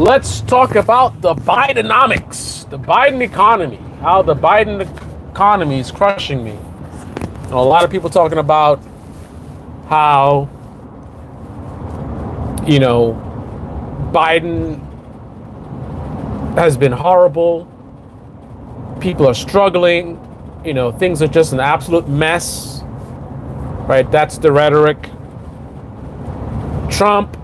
Let's talk about the Bidenomics, the Biden economy, how the Biden economy is crushing me. A lot of people talking about how, Biden has been horrible. People are struggling. Things are just an absolute mess, right? That's the rhetoric. Trump,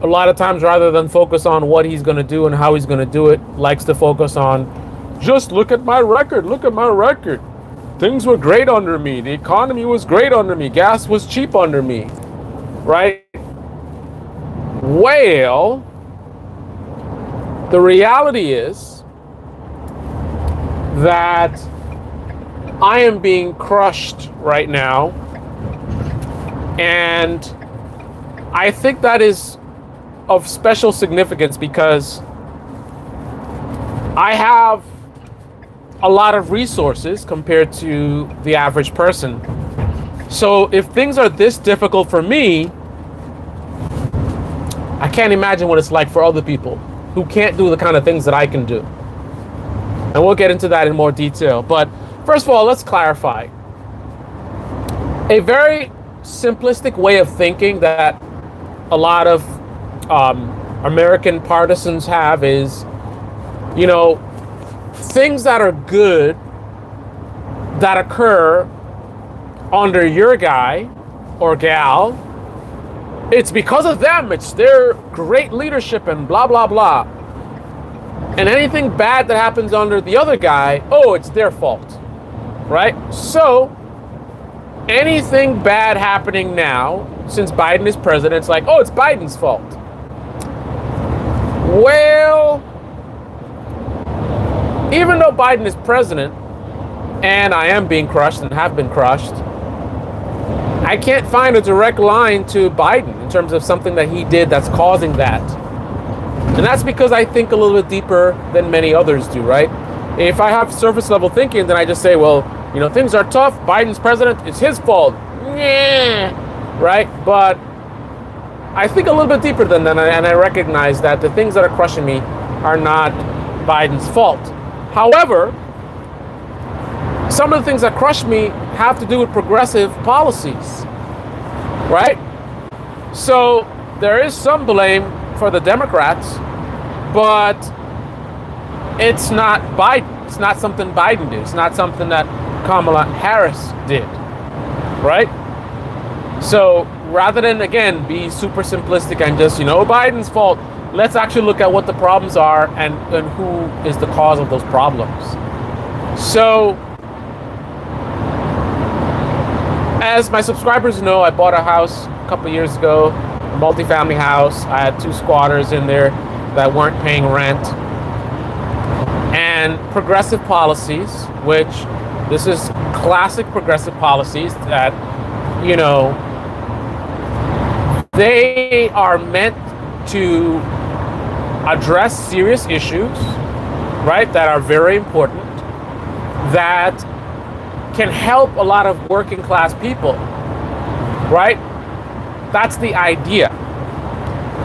a lot of times, rather than focus on what he's going to do and how he's going to do it, likes to focus on, just look at my record. Look at my record. Things were great under me. The economy was great under me. Gas was cheap under me, right? Well, the reality is that I am being crushed right now. And I think that is of special significance because I have a lot of resources compared to the average person. So if things are this difficult for me, I can't imagine what it's like for other people who can't do the kind of things that I can do. And we'll get into that in more detail. But first of all, let's clarify. A very simplistic way of thinking that a lot of American partisans have is, things that are good that occur under your guy or gal, it's because of them. It's their great leadership and blah, blah, blah. And anything bad that happens under the other guy, it's their fault, right? So anything bad happening now, since Biden is president, it's like, it's Biden's fault. Well, even though Biden is president, and I am being crushed and have been crushed, I can't find a direct line to Biden in terms of something that he did that's causing that. And that's because I think a little bit deeper than many others do, right? If I have surface level thinking, then I just say, things are tough. Biden's president, it's his fault. Yeah, right? But I think a little bit deeper than that, and I recognize that the things that are crushing me are not Biden's fault. However, some of the things that crush me have to do with progressive policies, right? So there is some blame for the Democrats, but it's not Biden. It's not something Biden did. It's not something that Kamala Harris did, right? So rather than, again, be super simplistic and just, Biden's fault, let's actually look at what the problems are and who is the cause of those problems. So, as my subscribers know, I bought a house a couple years ago, a multifamily house. I had 2 squatters in there that weren't paying rent. And progressive policies, which this is classic progressive policies that, they are meant to address serious issues, right, that are very important, that can help a lot of working class people, right? That's the idea.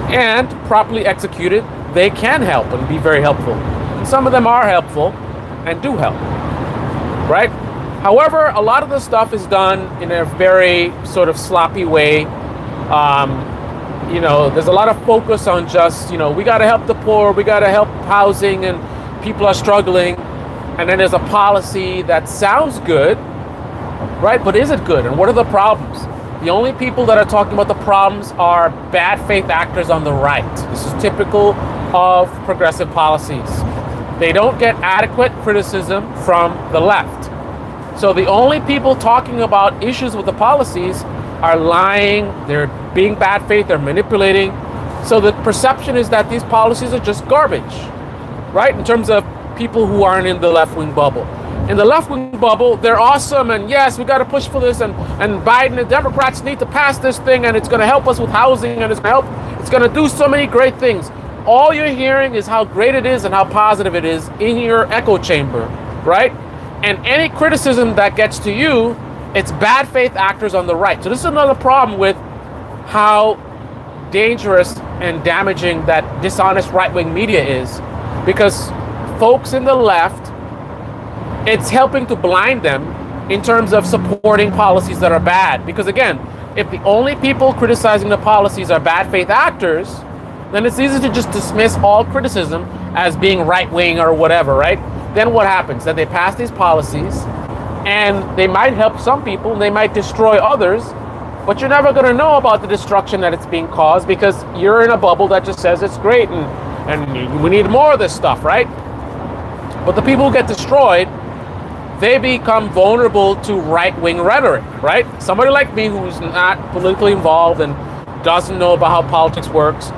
And properly executed, they can help and be very helpful. And some of them are helpful and do help, right? However, a lot of the stuff is done in a very sort of sloppy way. There's a lot of focus on just, we got to help the poor, we got to help housing, and people are struggling. And then there's a policy that sounds good, right? But is it good? And what are the problems? The only people that are talking about the problems are bad faith actors on the right. This is typical of progressive policies. They don't get adequate criticism from the left. So the only people talking about issues with the policies are lying, they're being bad faith, they're manipulating. So the perception is that these policies are just garbage, right? In terms of people who aren't in the left-wing bubble. In the left-wing bubble, they're awesome, and yes, we got to push for this, and Biden and Democrats need to pass this thing, and it's going to help us with housing, and it's going to do so many great things. All you're hearing is how great it is and how positive it is in your echo chamber, right? And any criticism that gets to you, it's bad faith actors on the right. So this is another problem with how dangerous and damaging that dishonest right-wing media is, because folks in the left, it's helping to blind them in terms of supporting policies that are bad. Because again, if the only people criticizing the policies are bad faith actors, then it's easy to just dismiss all criticism as being right-wing or whatever, right? Then what happens? That they pass these policies and they might help some people, they might destroy others, but you're never going to know about the destruction that it's being caused because you're in a bubble that just says it's great and we need more of this stuff, right? But the people who get destroyed, they become vulnerable to right-wing rhetoric, right? Somebody like me who's not politically involved and doesn't know about how politics works,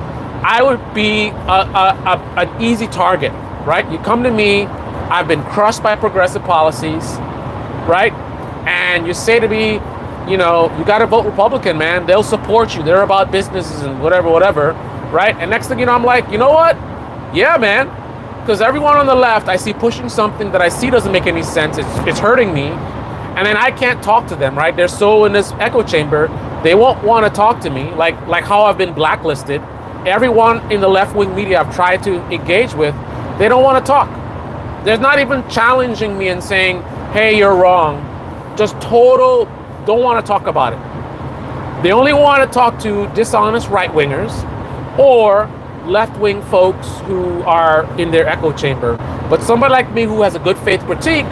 I would be an easy target, right? You come to me, I've been crushed by progressive policies, right? And you say to me, you know, you got to vote Republican, man. They'll support you. They're about businesses and whatever, right? And next thing you know, I'm like, you know what? Yeah, man. Because everyone on the left, I see pushing something that I see doesn't make any sense. It's hurting me. And then I can't talk to them, right? They're so in this echo chamber. They won't want to talk to me, like how I've been blacklisted. Everyone in the left-wing media I've tried to engage with, they don't want to talk. They're not even challenging me and saying, hey, you're wrong. Just total, don't want to talk about it. They only want to talk to dishonest right-wingers or left-wing folks who are in their echo chamber. But somebody like me who has a good faith critique,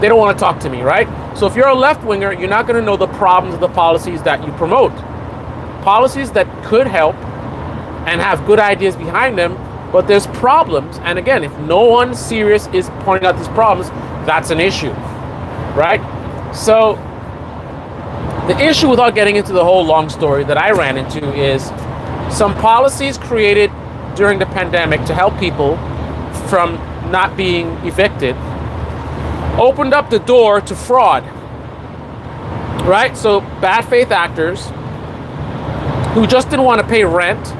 they don't want to talk to me, right? So if you're a left-winger, you're not going to know the problems of the policies that you promote. Policies that could help and have good ideas behind them, but there's problems. And again, if no one serious is pointing out these problems, that's an issue, right? So the issue, without getting into the whole long story that I ran into, is some policies created during the pandemic to help people from not being evicted opened up the door to fraud, right? So bad faith actors who just didn't want to pay rent,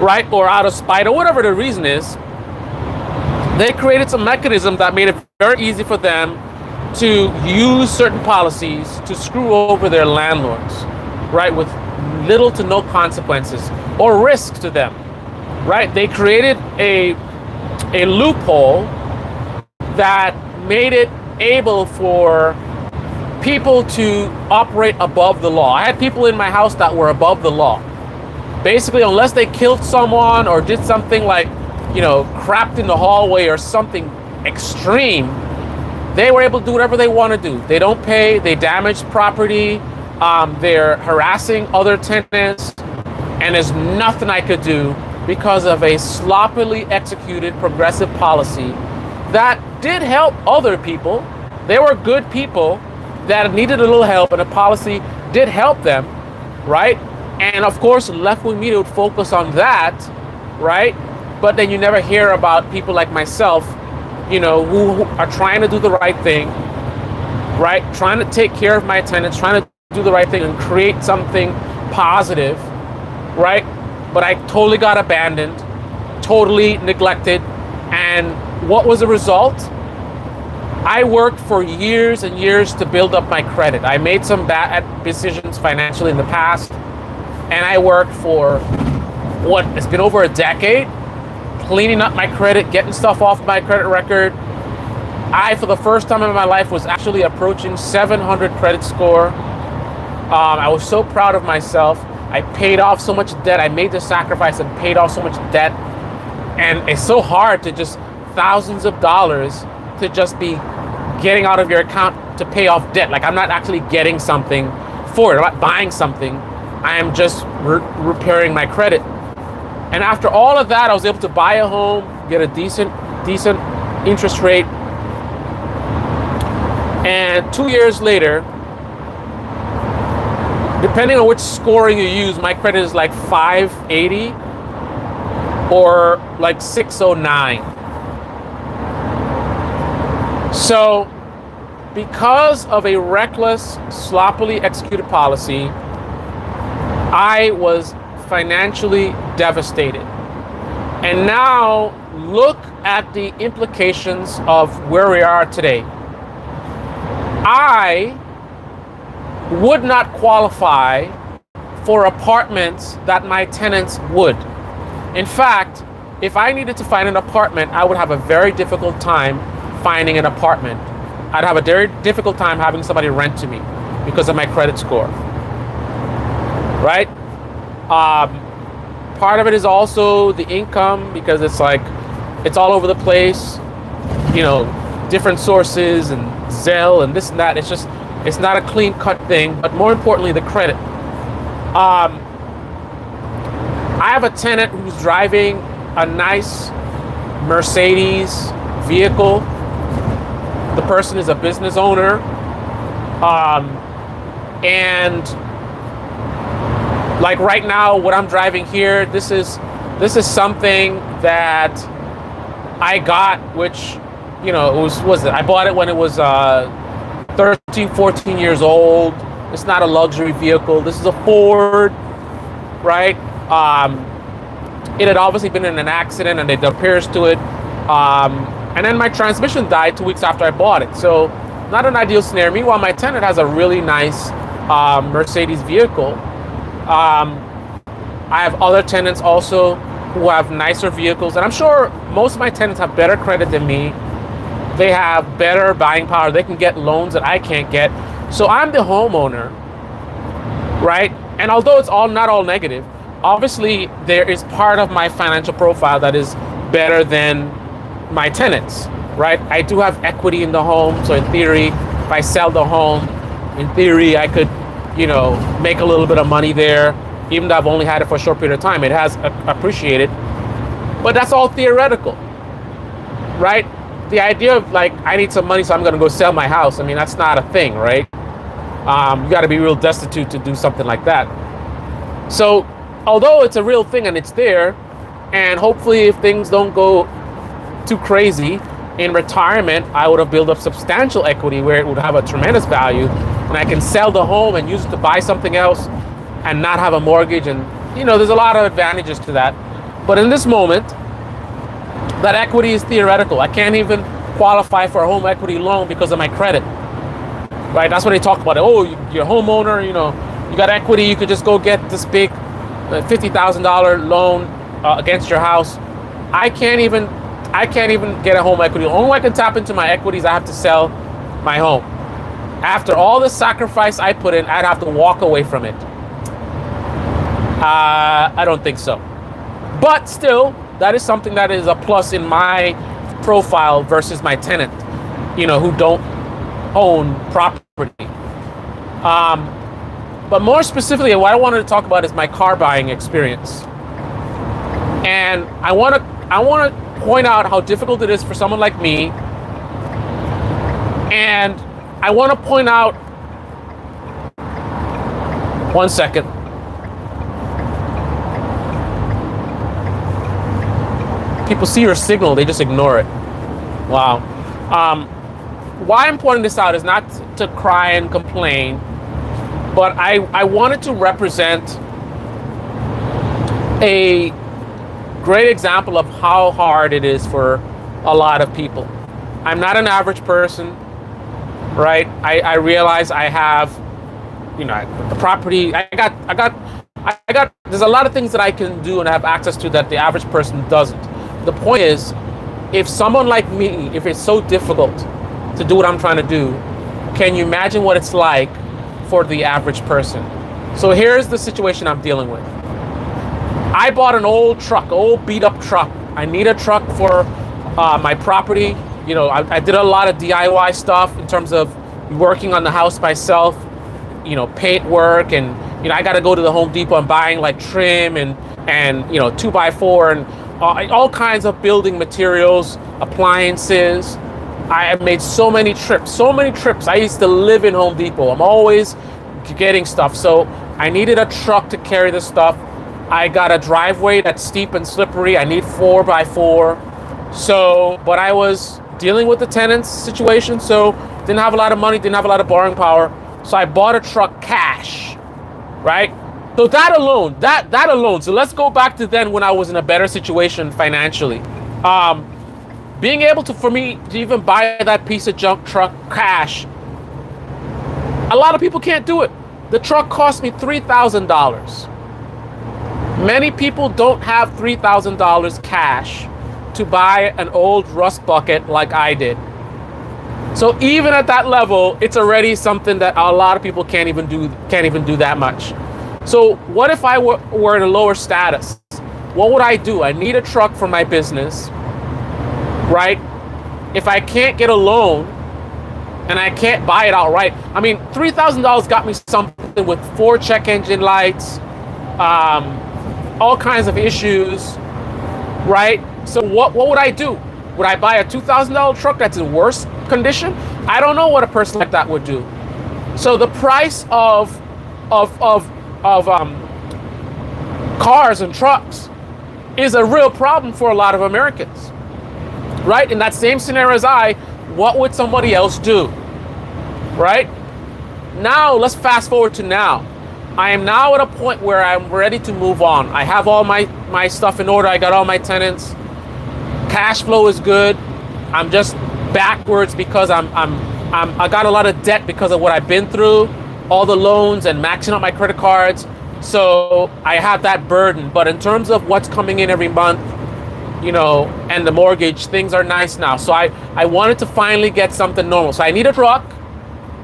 right, or out of spite or whatever the reason is, they created some mechanism that made it very easy for them to use certain policies to screw over their landlords, right, with little to no consequences or risk to them, right? They created a loophole that made it able for people to operate above the law. I had people in my house that were above the law. Basically, unless they killed someone or did something like, you know, crapped in the hallway or something extreme, they were able to do whatever they want to do. They don't pay, they damage property, they're harassing other tenants, and there's nothing I could do because of a sloppily executed progressive policy that did help other people. They were good people that needed a little help, and the policy did help them, right? And of course, left-wing media would focus on that, right? But then you never hear about people like myself, you know, who are trying to do the right thing, right? Trying to take care of my tenants, trying to do the right thing and create something positive, right? But I totally got abandoned, totally neglected. And what was the result? I worked for years and years to build up my credit. I made some bad decisions financially in the past, and I worked for it's been over a decade, cleaning up my credit, getting stuff off my credit record. I, for the first time in my life, was actually approaching 700 credit score. I was so proud of myself. I paid off so much debt. I made the sacrifice and paid off so much debt. And it's so hard to just thousands of dollars to just be getting out of your account to pay off debt. Like, I'm not actually getting something for it. I'm not buying something. I am just repairing my credit. And after all of that, I was able to buy a home, get a decent interest rate. And 2 years later, depending on which scoring you use, my credit is like 580 or like 609. So because of a reckless, sloppily executed policy, I was financially devastated. And now look at the implications of where we are today. I would not qualify for apartments that my tenants would. In fact, if I needed to find an apartment, I would have a very difficult time finding an apartment. I'd have a very difficult time having somebody rent to me because of my credit score, right? Part of it is also the income because it's like it's all over the place, you know, different sources and Zelle and this and that. It's not a clean cut thing, but more importantly, the credit. I have a tenant who's driving a nice Mercedes vehicle. The person is a business owner. And like right now, what I'm driving here, this is something that I got, which, you know, I bought it when it was 13, 14 years old. It's not a luxury vehicle. This is a Ford, right? It had obviously been in an accident and it appears to it. And then my transmission died 2 weeks after I bought it. So not an ideal scenario. Meanwhile, my tenant has a really nice Mercedes vehicle. I have other tenants also who have nicer vehicles. And I'm sure most of my tenants have better credit than me. They have better buying power. They can get loans that I can't get. So I'm the homeowner, right? And although it's not all negative, obviously there is part of my financial profile that is better than my tenants, right? I do have equity in the home. So in theory, if I sell the home, in theory, I could, you know, make a little bit of money there, even though I've only had it for a short period of time. It has appreciated, but that's all theoretical, right? The idea of like, I need some money, so I'm going to go sell my house. I mean, that's not a thing, right? You got to be real destitute to do something like that. So although it's a real thing and it's there, and hopefully if things don't go too crazy in retirement, I would have built up substantial equity where it would have a tremendous value, and I can sell the home and use it to buy something else and not have a mortgage. And, you know, there's a lot of advantages to that. But in this moment, that equity is theoretical. I can't even qualify for a home equity loan because of my credit, right? That's what they talk about. Oh, you're a homeowner, you know, you got equity, you could just go get this big $50,000 loan against your house. I can't even get a home equity. The only way I can tap into my equities, I have to sell my home. After all the sacrifice I put in, I'd have to walk away from it. I don't think so. But still, that is something that is a plus in my profile versus my tenant, you know, who don't own property. But more specifically, what I wanted to talk about is my car buying experience. And I want to point out how difficult it is for someone like me. And I want to point out, one second. People see your signal, they just ignore it. Wow. Why I'm pointing this out is not to cry and complain, but I wanted to represent a great example of how hard it is for a lot of people. I'm not an average person, right? I realize I have, you know, the property. I got. There's a lot of things that I can do and have access to that the average person doesn't. The point is, if someone like me, if it's so difficult to do what I'm trying to do, can you imagine what it's like for the average person? So here's the situation I'm dealing with. I bought an old truck, old beat up truck. I need a truck for my property. You know, I did a lot of DIY stuff in terms of working on the house myself, you know, paint work, and, you know, I got to go to the Home Depot and buying like trim and you know, 2x4 and all kinds of building materials, appliances. I have made so many trips. I used to live in Home Depot. I'm always getting stuff. So I needed a truck to carry the stuff. I got a driveway that's steep and slippery. I need 4x4. So, but I was dealing with the tenants situation. So didn't have a lot of money, didn't have a lot of borrowing power. So I bought a truck cash, right? So that alone. So let's go back to then when I was in a better situation financially. Being able to, for me to even buy that piece of junk truck cash, a lot of people can't do it. The truck cost me $3,000. Many people don't have $3,000 cash to buy an old rust bucket like I did. So even at that level, it's already something that a lot of people can't even do that much. So what if I were in a lower status? What would I do? I need a truck for my business, right? If I can't get a loan and I can't buy it outright, I mean, $3,000 got me something with 4 check engine lights, all kinds of issues, right? So what would I do? Would I buy a $2,000 truck that's in worse condition? I don't know what a person like that would do. So the price of cars and trucks is a real problem for a lot of Americans, right? In that same scenario as what would somebody else do, right? Now, let's fast forward to now. I am now at a point where I'm ready to move on. I have all my stuff in order. I got all my tenants. Cash flow is good. I'm just backwards because I got a lot of debt because of what I've been through, all the loans and maxing out my credit cards. So I have that burden. But in terms of what's coming in every month, and the mortgage, things are nice now. So I wanted to finally get something normal. So I need a truck,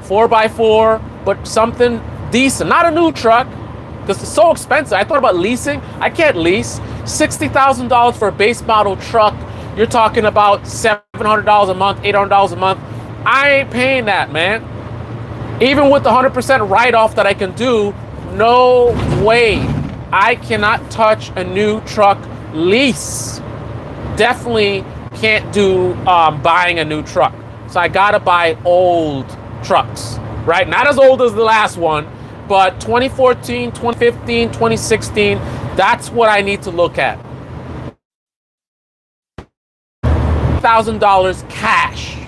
4x4, but something decent, not a new truck, because it's so expensive. I thought about leasing. I can't lease. $60,000 for a base model truck. You're talking about $700 a month, $800 a month. I ain't paying that, man. Even with the 100% write-off that I can do, no way. I cannot touch a new truck lease. Definitely can't do buying a new truck. So I gotta buy old trucks, right? Not as old as the last one, but 2014, 2015, 2016, that's what I need to look at. $1,000 cash.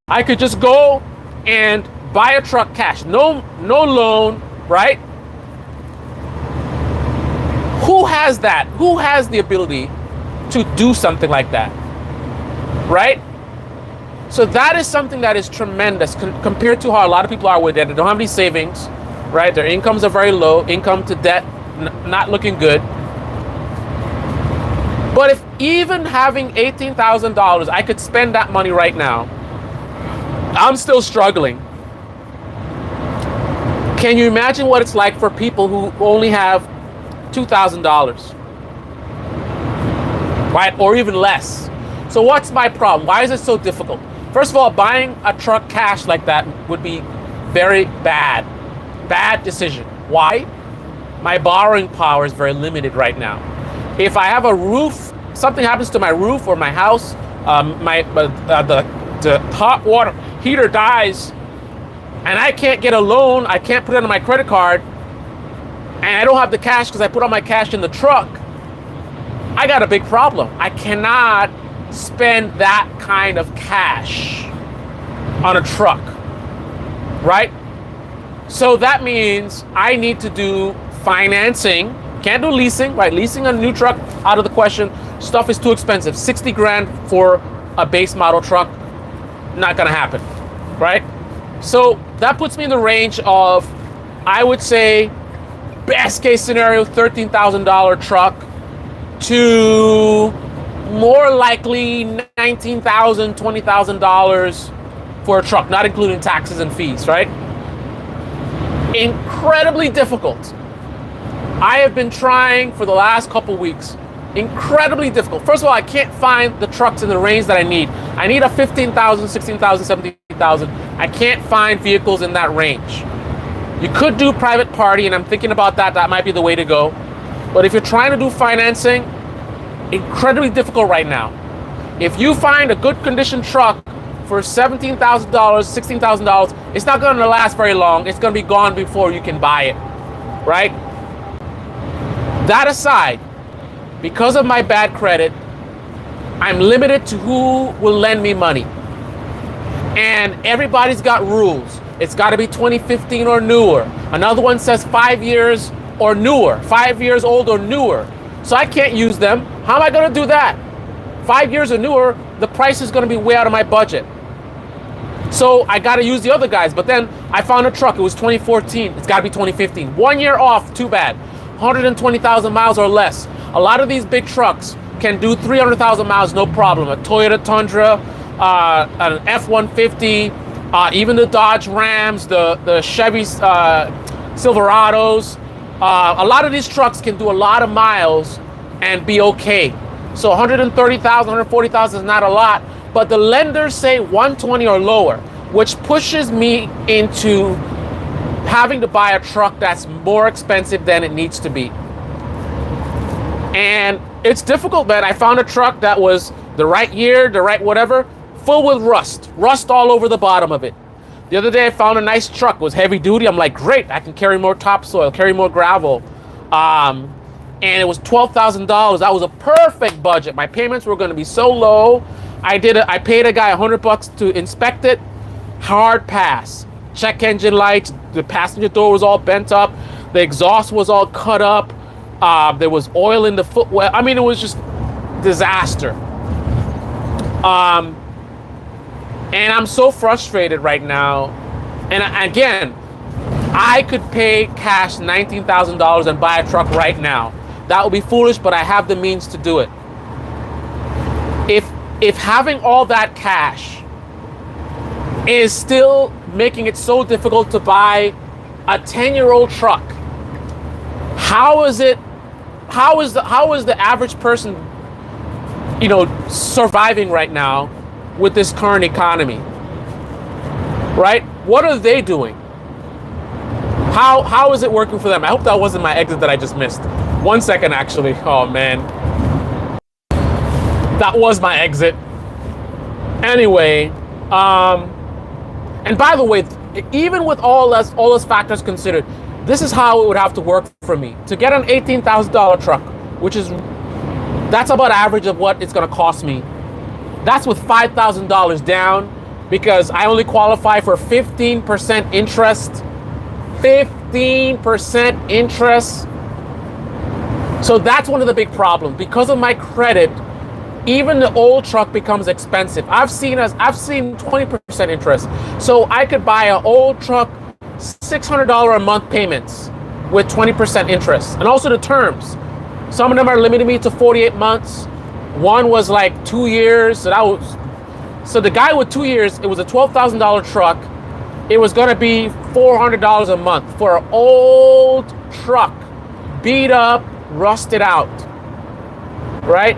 I could just go and buy a truck cash. No loan, right? Who has that? Who has the ability to do something like that, right? So that is something that is tremendous compared to how a lot of people are with it. They don't have any savings, right? Their incomes are very low, income to debt, not looking good. But if even having $18,000, I could spend that money right now, I'm still struggling. Can you imagine what it's like for people who only have $2,000, right? Or even less. So what's my problem? Why is it so difficult? First of all, buying a truck cash like that would be very bad decision. Why? My borrowing power is very limited right now. If I have a roof, something happens to my roof or my house, the hot water heater dies, and I can't get a loan, I can't put it on my credit card, and I don't have the cash because I put all my cash in the truck, I got a big problem. I cannot spend that kind of cash on a truck, right? So that means I need to do financing. Can't do leasing, right? Leasing a new truck, out of the question. Stuff is too expensive. 60 grand for a base model truck, not gonna happen, right? So that puts me in the range of, I would say, best case scenario, $13,000 truck to more likely $19,000, $20,000 for a truck, not including taxes and fees, right? Incredibly difficult. I have been trying for the last couple weeks. Incredibly difficult. First of all, I can't find the trucks in the range that I need. I need a 15,000, 16,000, 17,000. I can't find vehicles in that range. You could do private party, and I'm thinking about that. That might be the way to go. But if you're trying to do financing, incredibly difficult right now. If you find a good condition truck for $17,000, $16,000, it's not going to last very long. It's going to be gone before you can buy it, right? That aside, because of my bad credit, I'm limited to who will lend me money. And everybody's got rules. It's got to be 2015 or newer. Another one says 5 years or newer, 5 years old or newer. So I can't use them. How am I going to do that? 5 years or newer, the price is going to be way out of my budget. So I got to use the other guys. But then I found a truck. It was 2014. It's got to be 2015. 1 year off, too bad. 120,000 miles or less. A lot of these big trucks can do 300,000 miles, no problem. A Toyota Tundra, an F-150, even the Dodge Rams, the Chevy Silverados. A lot of these trucks can do a lot of miles and be okay. So 130,000, 140,000 is not a lot, but the lenders say 120 or lower, which pushes me into having to buy a truck that's more expensive than it needs to be. And it's difficult, man. I found a truck that was the right year, the right whatever, full with rust all over the bottom of it. The other day I found a nice truck. It was heavy duty. I'm like, great, I can carry more topsoil, carry more gravel. And it was $12,000. That was a perfect budget. My payments were going to be so low. I paid a guy $100 to inspect it. Hard pass. Check engine lights. The passenger door was all bent up. The exhaust was all cut up. There was oil in the footwell. I mean, it was just disaster. And I'm so frustrated right now. And again, I could pay cash $19,000 and buy a truck right now. That would be foolish, but I have the means to do it. If having all that cash is still making it so difficult to buy a 10-year-old truck, how is the average person, surviving right now with this current economy? Right? What are they doing? How is it working for them? I hope that wasn't my exit that I just missed. 1 second, actually. Oh man, that was my exit. Anyway, and by the way, even with all those factors considered, this is how it would have to work for me to get an $18,000 truck, that's about average of what it's going to cost me. That's with $5,000 down, because I only qualify for 15% interest. 15% interest. So that's one of the big problems. Because of my credit, even the old truck becomes expensive. I've seen 20% interest. So I could buy an old truck, $600 a month payments with 20% interest. And also the terms. Some of them are limiting me to 48 months. One was like 2 years. So the guy with 2 years, it was a $12,000 truck. It was going to be $400 a month for an old truck, beat up, rusted out, right?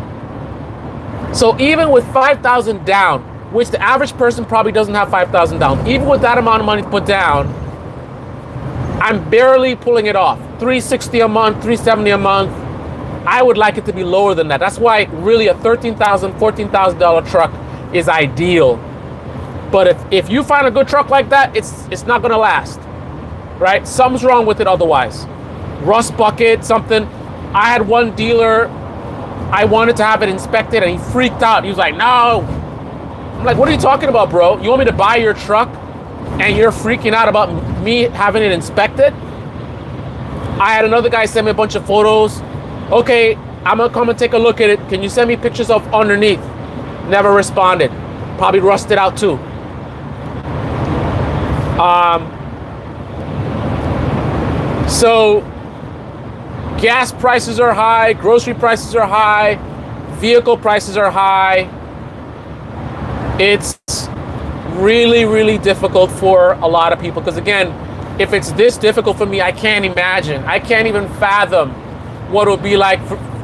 So even with $5,000 down, which the average person probably doesn't have $5,000 down, even with that amount of money put down, I'm barely pulling it off. $360 a month, $370 a month. I would like it to be lower than that. That's why really a $13,000, $14,000 truck is ideal. But if you find a good truck like that, it's not gonna last, right? Something's wrong with it otherwise. Rust bucket, something. I had one dealer, I wanted to have it inspected and he freaked out. He was like, no. I'm like, what are you talking about, bro? You want me to buy your truck and you're freaking out about me having it inspected? I had another guy send me a bunch of photos. Okay, I'm gonna come and take a look at it. Can you send me pictures of underneath? Never responded. Probably rusted out too. So gas prices are high, grocery prices are high, vehicle prices are high. It's really, really difficult for a lot of people. Because again, if it's this difficult for me, I can't imagine. I can't even fathom what it would be like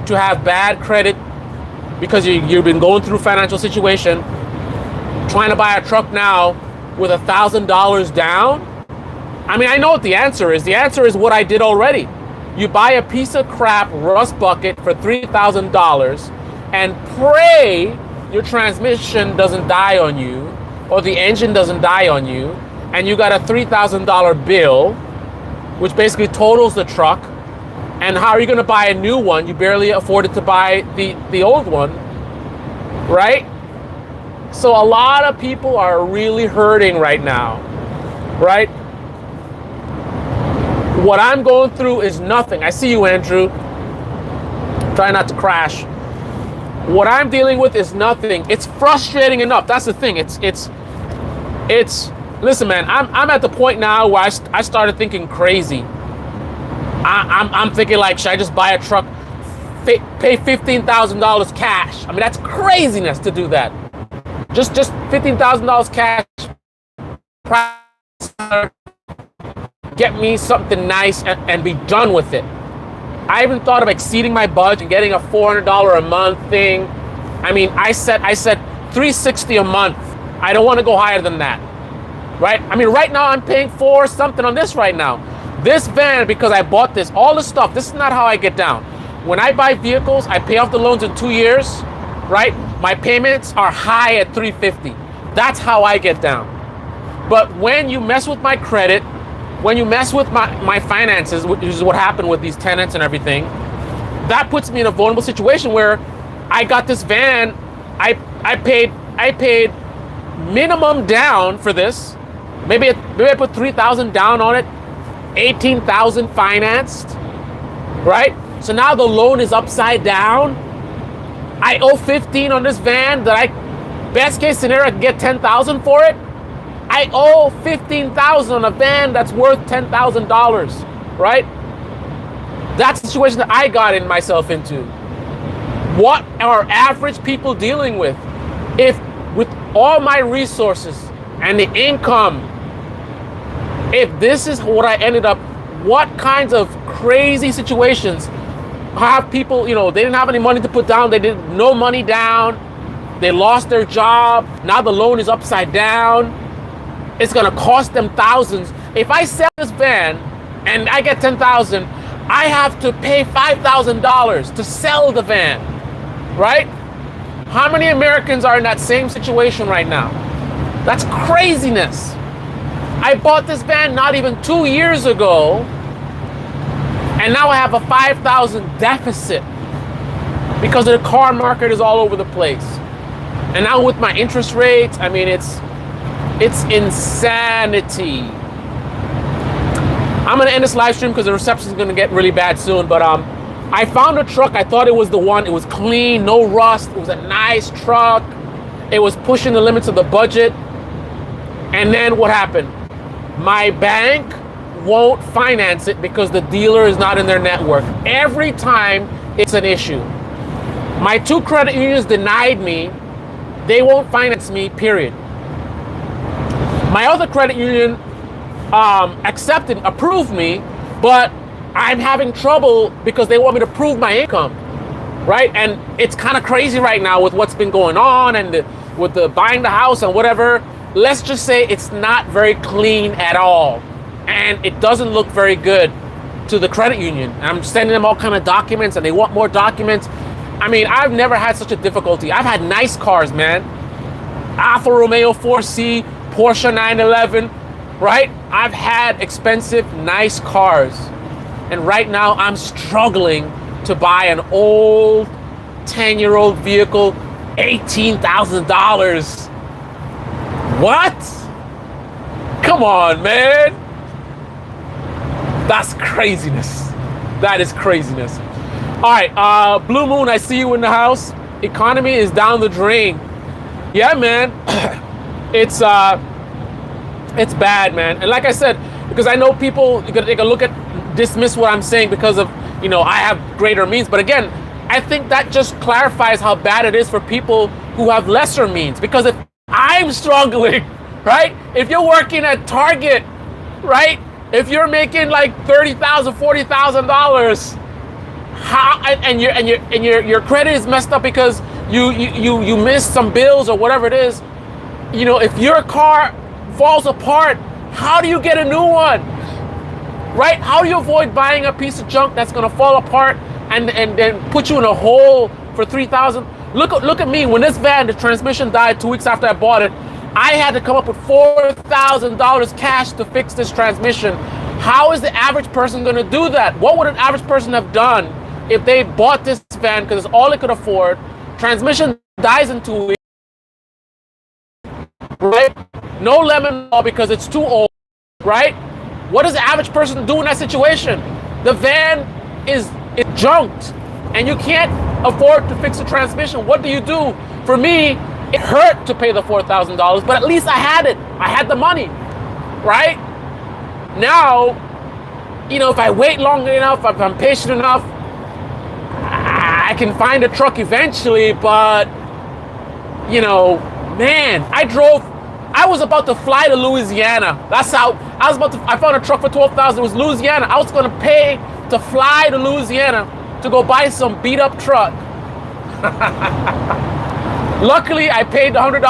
to have bad credit because you've been going through financial situation, trying to buy a truck now with $1,000 down. I mean, I know what the answer is. The answer is what I did already. You buy a piece of crap rust bucket for $3,000 and pray your transmission doesn't die on you or the engine doesn't die on you, and you got a $3,000 bill, which basically totals the truck. And how are you going to buy a new one? You barely afforded to buy the old one, right? So a lot of people are really hurting right now, right? What I'm going through is nothing. I see you, Andrew. Try not to crash. What I'm dealing with is nothing. It's frustrating enough. That's the thing. It's. Listen, man. I'm at the point now where I started thinking crazy. I'm thinking like, should I just buy a truck, pay $15,000 cash? I mean, that's craziness to do that. Just $15,000 cash, get me something nice and be done with it. I even thought of exceeding my budget and getting a $400 a month thing. I mean, I said $360 a month. I don't want to go higher than that, right? I mean, right now I'm paying $4 something on this right now. This van, because I bought this, all the stuff, this is not how I get down. When I buy vehicles, I pay off the loans in 2 years, right? My payments are high at $350. That's how I get down. But when you mess with my credit, when you mess with my finances, which is what happened with these tenants and everything, that puts me in a vulnerable situation where I got this van, I paid minimum down for this. Maybe I put $3,000 down on it, $18,000 financed, right? So now the loan is upside down. I owe $15,000 on this van that best case scenario, I can get $10,000 for it. I owe $15,000 on a van that's worth $10,000, right? That's the situation that I got in myself into. What are average people dealing with? If with all my resources and the income, if this is what I ended up, what kinds of crazy situations have people, they didn't have any money to put down, they did no money down, they lost their job, now the loan is upside down, it's gonna cost them thousands. If I sell this van and I get $10,000, I have to pay $5,000 to sell the van, right? How many Americans are in that same situation right now? That's craziness. I bought this van not even 2 years ago, and now I have a $5,000 deficit because the car market is all over the place. And now with my interest rates, I mean, it's insanity. I'm gonna end this live stream because the reception is gonna get really bad soon. But I found a truck. I thought it was the one. It was clean, no rust. It was a nice truck. It was pushing the limits of the budget. And then what happened? My bank won't finance it because the dealer is not in their network. Every time it's an issue. My 2 credit unions denied me. They won't finance me, period. My other credit union approved me, but I'm having trouble because they want me to prove my income, right? And it's kind of crazy right now with what's been going on and with the buying the house and whatever. Let's just say it's not very clean at all. And it doesn't look very good to the credit union. And I'm sending them all kind of documents and they want more documents. I mean, I've never had such a difficulty. I've had nice cars, man. Alfa Romeo 4C, Porsche 911, right? I've had expensive, nice cars. And right now I'm struggling to buy an old 10-year-old vehicle, $18,000. What? Come on, man. That's craziness. That is craziness. All right, Blue Moon, I see you in the house. Economy is down the drain. Yeah, man. It's bad, man. And like I said, because I know people, you can take a look at, dismiss what I'm saying because of, I have greater means. But again, I think that just clarifies how bad it is for people who have lesser means. Because if I'm struggling, right? If you're working at Target, right? If you're making like $30,000, $40,000, how and your credit is messed up because you missed some bills or whatever it is. If your car falls apart, how do you get a new one? Right? How do you avoid buying a piece of junk that's gonna fall apart and then put you in a hole for $3,000? Look at me. When this van, the transmission died 2 weeks after I bought it, I had to come up with $4,000 cash to fix this transmission. How is the average person gonna do that? What would an average person have done if they bought this van because it's all they could afford? Transmission dies in 2 weeks, right? No lemon law because it's too old, right? What does the average person do in that situation? The van is junked and you can't afford to fix the transmission. What do you do? For me, it hurt to pay the $4,000, but at least I had it. I had the money, right? Now, if I wait long enough, if I'm patient enough, I can find a truck eventually. But, man, I was about to fly to Louisiana. That's how I found a truck for $12,000. It was Louisiana. I was going to pay to fly to Louisiana to go buy some beat up truck. Luckily, I paid the $100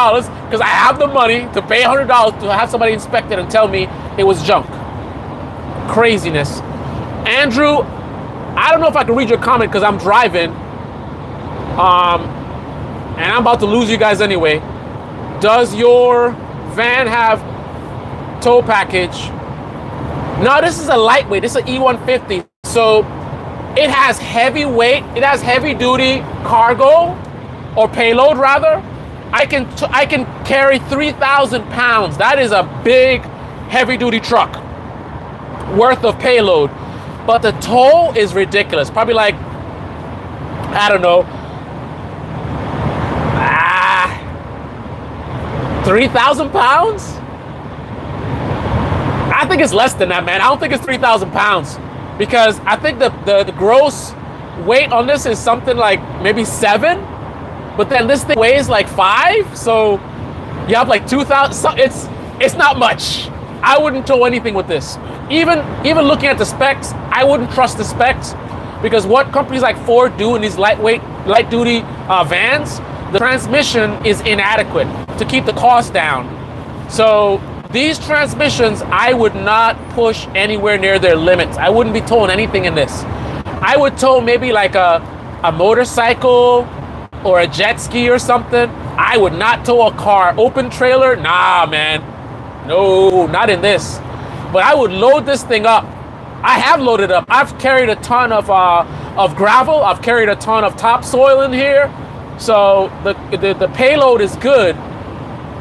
because I have the money to pay $100 to have somebody inspect it and tell me it was junk. Craziness. Andrew, I don't know if I can read your comment because I'm driving. And I'm about to lose you guys anyway. Does your van have tow package? No, this is a lightweight. This is an E150. So it has heavy weight. It has heavy duty cargo or payload rather. I can carry 3,000 pounds. That is a big heavy duty truck worth of payload. But the tow is ridiculous. Probably like, I don't know, 3,000 pounds? I think it's less than that, man. I don't think it's 3,000 pounds because I think the gross weight on this is something like maybe 7, but then this thing weighs like 5, so you have like 2,000. So it's not much. I wouldn't tow anything with this. Even looking at the specs, I wouldn't trust the specs because what companies like Ford do in these light duty vans, the transmission is inadequate to keep the cost down. So these transmissions, I would not push anywhere near their limits. I wouldn't be towing anything in this. I would tow maybe like a motorcycle or a jet ski or something. I would not tow a car. Open trailer, nah, man. No, not in this. But I would load this thing up. I have loaded up. I've carried a ton of gravel. I've carried a ton of topsoil in here. So the payload is good.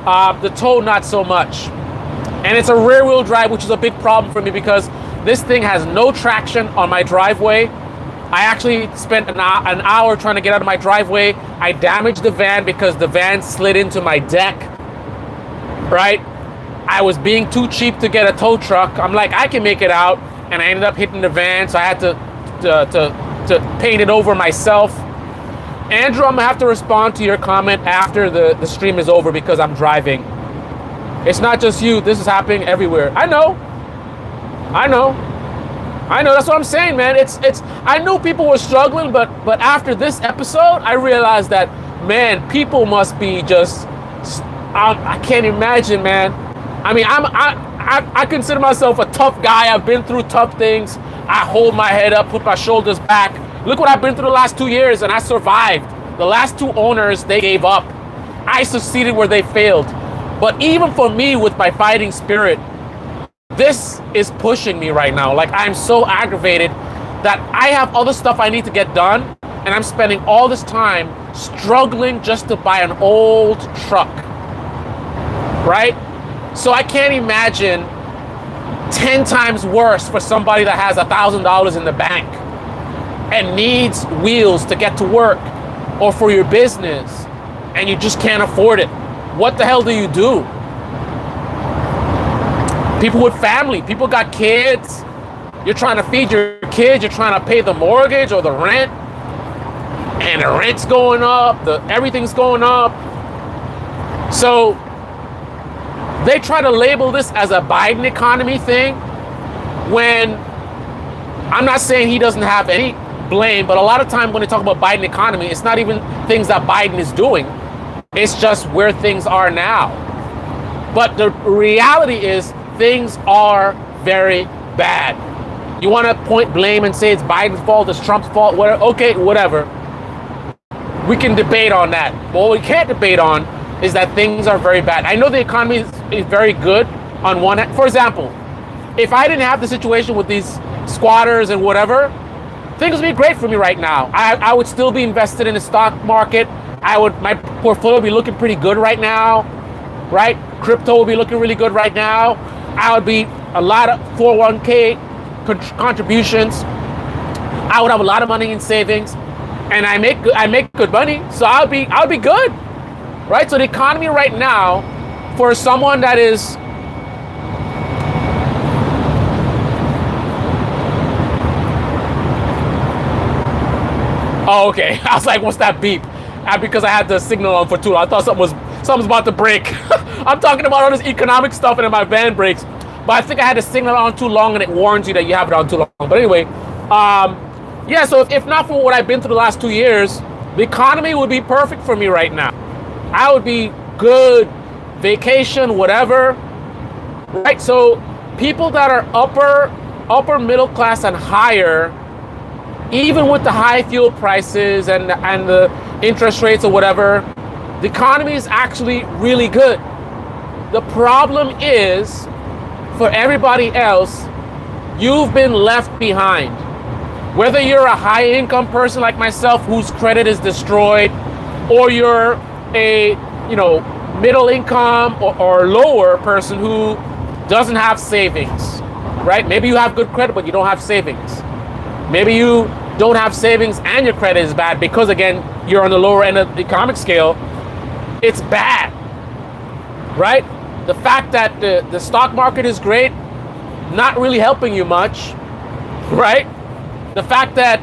The tow, not so much. And it's a rear wheel drive, which is a big problem for me because this thing has no traction on my driveway. I actually spent an hour trying to get out of my driveway. I damaged the van because the van slid into my deck, right? I was being too cheap to get a tow truck. I'm like, I can make it out. And I ended up hitting the van, so I had to paint it over myself. Andrew, I'm gonna have to respond to your comment after the stream is over because I'm driving. It's not just you, this is happening everywhere. I know, that's what I'm saying, man. I knew people were struggling, but after this episode, I realized that, man, people must be just, I can't imagine, man. I mean, I consider myself a tough guy. I've been through tough things. I hold my head up, put my shoulders back. Look what I've been through the last 2 years, and I survived. The last 2 owners, they gave up. I succeeded where they failed. But even for me, with my fighting spirit, this is pushing me right now. Like, I'm so aggravated that I have other stuff I need to get done, and I'm spending all this time struggling just to buy an old truck, right? So I can't imagine 10 times worse for somebody that has $1,000 in the bank and needs wheels to get to work, or for your business and you just can't afford it. What the hell do you do? People with family, people got kids. You're trying to feed your kids, you're trying to pay the mortgage or the rent, and the rent's going up, everything's going up. So they try to label this as a Biden economy thing when I'm not saying he doesn't have any blame, but a lot of time when they talk about Biden economy, it's not even things that Biden is doing. It's just where things are now. But the reality is things are very bad. You want to point blame and say it's Biden's fault, it's Trump's fault, whatever. Okay, whatever. We can debate on that. But what we can't debate on is that things are very bad. I know the economy is very good on one hand. For example, if I didn't have the situation with these squatters and whatever, things would be great for me right now. I would still be invested in the stock market. My portfolio would be looking pretty good right now, right? Crypto would be looking really good right now. I would be a lot of 401k contributions. I would have a lot of money in savings, and I make good money, so I'll be good, right? So the economy right now, for someone that is Oh, okay. I was like, what's that beep? Because I had the signal on for too long. I thought something's about to break. I'm talking about all this economic stuff and then my van breaks. But I think I had the signal on too long and it warns you that you have it on too long. But anyway, yeah, so if not for what I've been through the last 2 years, the economy would be perfect for me right now. I would be good, vacation, whatever. Right? So people that are upper middle class and higher, even with the high fuel prices and the interest rates or whatever, the economy is actually really good. The problem is, for everybody else, you've been left behind. Whether you're a high income person like myself whose credit is destroyed, or you're a middle income or lower person who doesn't have savings, right? Maybe you have good credit but you don't have savings. Maybe you don't have savings and your credit is bad because, again, you're on the lower end of the economic scale. It's bad, right? The fact that the stock market is great, not really helping you much, right? The fact that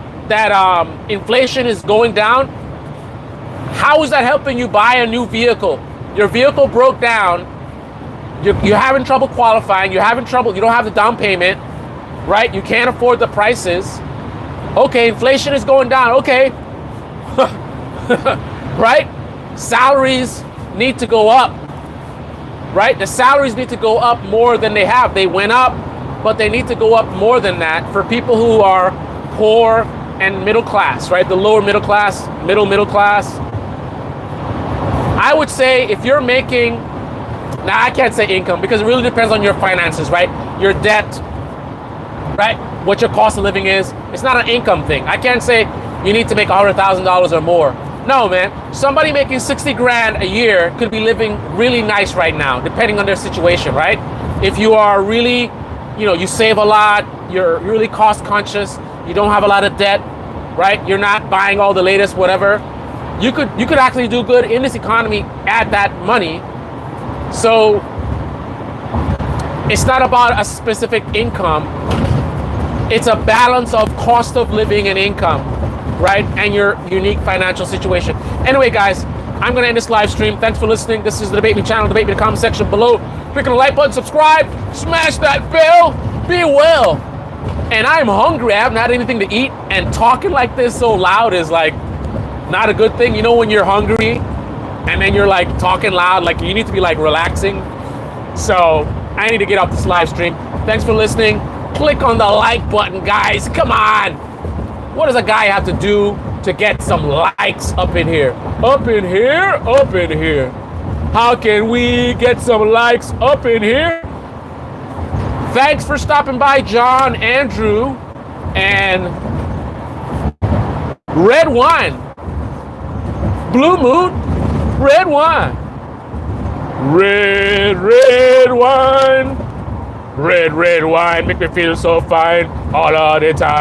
inflation is going down, how is that helping you buy a new vehicle? Your vehicle broke down, you're having trouble qualifying, you don't have the down payment, right? You can't afford the prices. Okay, inflation is going down, okay. Right? Salaries need to go up, right? The salaries need to go up more than they have. They went up, but they need to go up more than that for people who are poor and middle class, right? The lower middle class, middle class. I would say if you're making, now I can't say income because it really depends on your finances, right? Your debt, right? What your cost of living is. It's not an income thing. I can't say you need to make $100,000 or more. No, man. Somebody making 60 grand a year could be living really nice right now, depending on their situation, right? If you are really, you save a lot, you're really cost conscious, you don't have a lot of debt, right? You're not buying all the latest whatever. You could actually do good in this economy at that money. So it's not about a specific income. It's a balance of cost of living and income, right? And your unique financial situation. Anyway, guys, I'm going to end this live stream. Thanks for listening. This is the Debate Me channel. Debate Me in the comment section below. Click on the like button, subscribe, smash that bell. Be well. And I'm hungry. I haven't had anything to eat. And talking like this so loud is like not a good thing. You know when you're hungry and then you're like talking loud, like you need to be like relaxing. So I need to get off this live stream. Thanks for listening. Click on the like button, guys. Come on. What does a guy have to do to get some likes up in here? Up in here? Up in here. How can we get some likes up in here? Thanks for stopping by, John, Andrew, and Red Wine. Blue Moon, red wine. Red wine. Red wine, make me feel so fine all of the time.